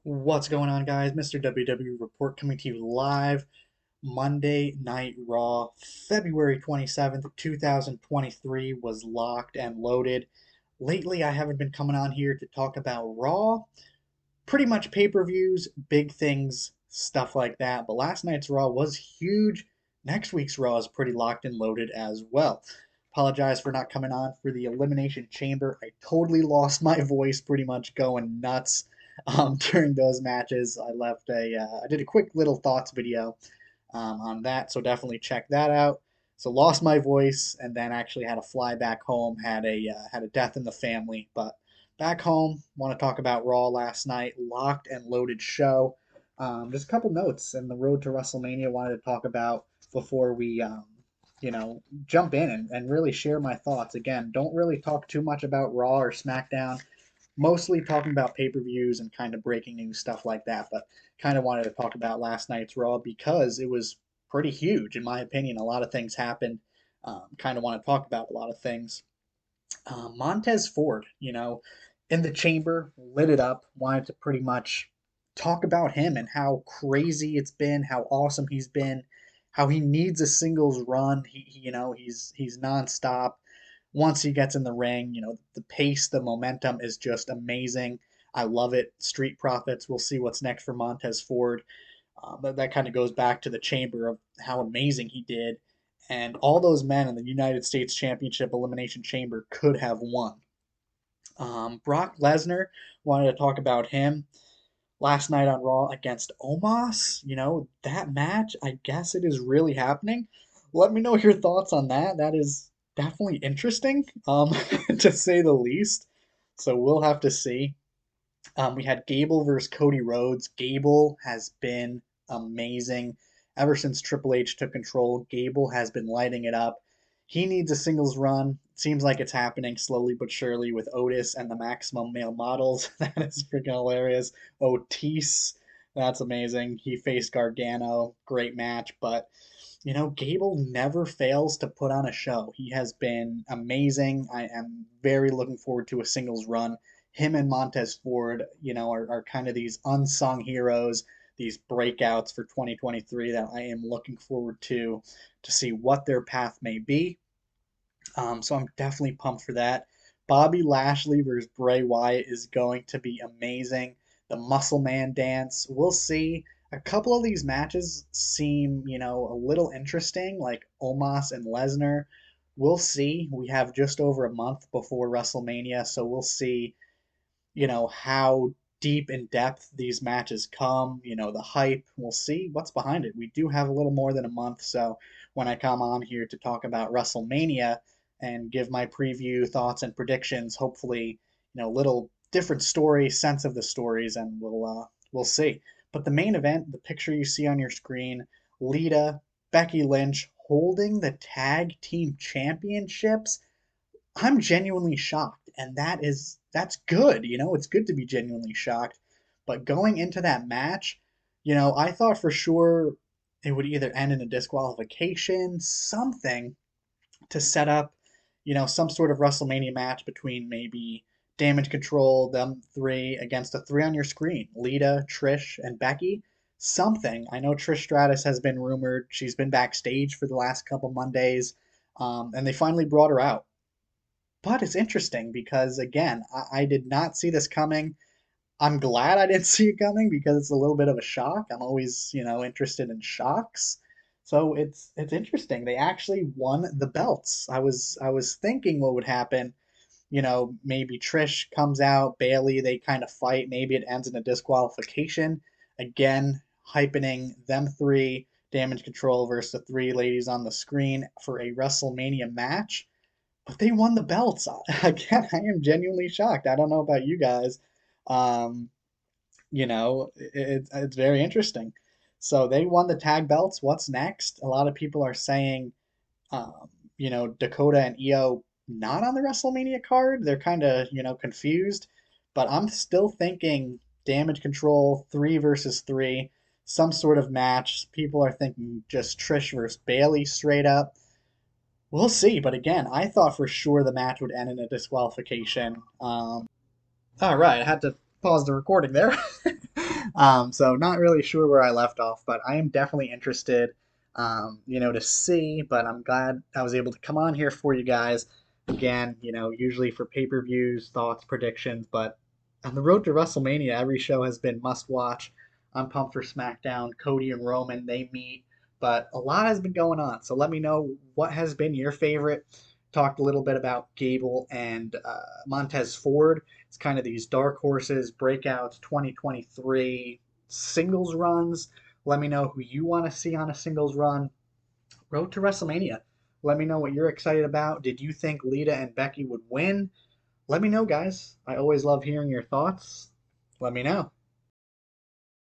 What's going on, guys? Mr. WWE Report coming to you live Monday Night Raw, February 27th, 2023 was locked and loaded. Lately, I haven't been coming on here to talk about Raw, pretty much pay-per-views, big things, stuff like that. But last night's Raw was huge. Next week's Raw is pretty locked and loaded as well. Apologize for not coming on for the Elimination Chamber. I totally lost my voice, pretty much going nuts during those matches. I did a quick little thoughts video on that, so definitely check that out. So lost my voice, and then actually had to fly back home. Had a death in the family, but back home. Want to talk about Raw last night, locked and loaded show. Just a couple notes in the road to WrestleMania. Wanted to talk about before we jump in and really share my thoughts. Again, don't really talk too much about Raw or SmackDown, mostly talking about pay-per-views and kind of breaking news stuff like that, but kind of wanted to talk about last night's Raw because it was pretty huge in my opinion. A lot of things happened. Kind of want to talk about a lot of things. Montez Ford, in the chamber, lit it up. Wanted to pretty much talk about him and how crazy it's been, how awesome he's been, how he needs a singles run. He's nonstop. Once he gets in the ring, the pace, the momentum is just amazing. I love it. Street Profits. We'll see what's next for Montez Ford. But that kind of goes back to the chamber of how amazing he did. And all those men in the United States Championship Elimination Chamber could have won. Brock Lesnar, wanted to talk about him last night on Raw against Omos. That match, I guess it is really happening. Let me know your thoughts on that. That is definitely interesting, to say the least. So we'll have to see. We had Gable versus Cody Rhodes. Gable has been amazing. Ever since Triple H took control, Gable has been lighting it up. He needs a singles run. Seems like it's happening slowly but surely with Otis and the Maximum Male Models. That is freaking hilarious. Otis, that's amazing. He faced Gargano. Great match. But, Gable never fails to put on a show. He has been amazing. I am very looking forward to a singles run. Him and Montez Ford, are kind of these unsung heroes, these breakouts for 2023 that I am looking forward to see what their path may be. So I'm definitely pumped for that. Bobby Lashley versus Bray Wyatt is going to be amazing. The Muscle Man dance, we'll see. A couple of these matches seem, a little interesting, like Omos and Lesnar. We'll see. We have just over a month before WrestleMania, so we'll see how deep in depth these matches come, the hype. We'll see what's behind it. We do have a little more than a month, so when I come on here to talk about WrestleMania and give my preview thoughts and predictions, hopefully, little different story, sense of the stories, and we'll see. But the main event, the picture you see on your screen, Lita, Becky Lynch holding the tag team championships. I'm genuinely shocked, and that's good. It's good to be genuinely shocked. But going into that match, I thought for sure it would either end in a disqualification, something to set up, some sort of WrestleMania match between maybe Damage Control, them three against the three on your screen, Lita, Trish, and Becky. Something. I know Trish Stratus has been rumored. She's been backstage for the last couple Mondays, and they finally brought her out. But it's interesting because, again, I did not see this coming. I'm glad I didn't see it coming because it's a little bit of a shock. I'm always, interested in shocks. So it's interesting. They actually won the belts. I was thinking what would happen. Maybe Trish comes out, Bailey, they kind of fight. Maybe it ends in a disqualification. Again, hypening them three, Damage Control versus the three ladies on the screen for a WrestleMania match, but they won the belts. Again, I am genuinely shocked. I don't know about you guys. Um, it's very interesting. So they won the tag belts. What's next? A lot of people are saying, Dakota and Io not on the WrestleMania card. They're kind of, confused. But I'm still thinking Damage Control, three versus three, some sort of match. People are thinking just Trish versus Bailey straight up. We'll see, but again, I thought for sure the match would end in a disqualification. All right, I had to pause the recording there. So not really sure where I left off, but I am definitely interested, to see. But I'm glad I was able to come on here for you guys again. Usually for pay-per-views, thoughts, predictions, but on the road to WrestleMania, every show has been must-watch. I'm pumped for SmackDown. Cody and Roman, they meet, but a lot has been going on. So let me know what has been your favorite. Talked a little bit about Gable and Montez Ford. It's kind of these dark horses, breakouts, 2023 singles runs. Let me know who you want to see on a singles run. Road to WrestleMania. Let me know what you're excited about. Did you think Lita and Becky would win? Let me know, guys. I always love hearing your thoughts. Let me know.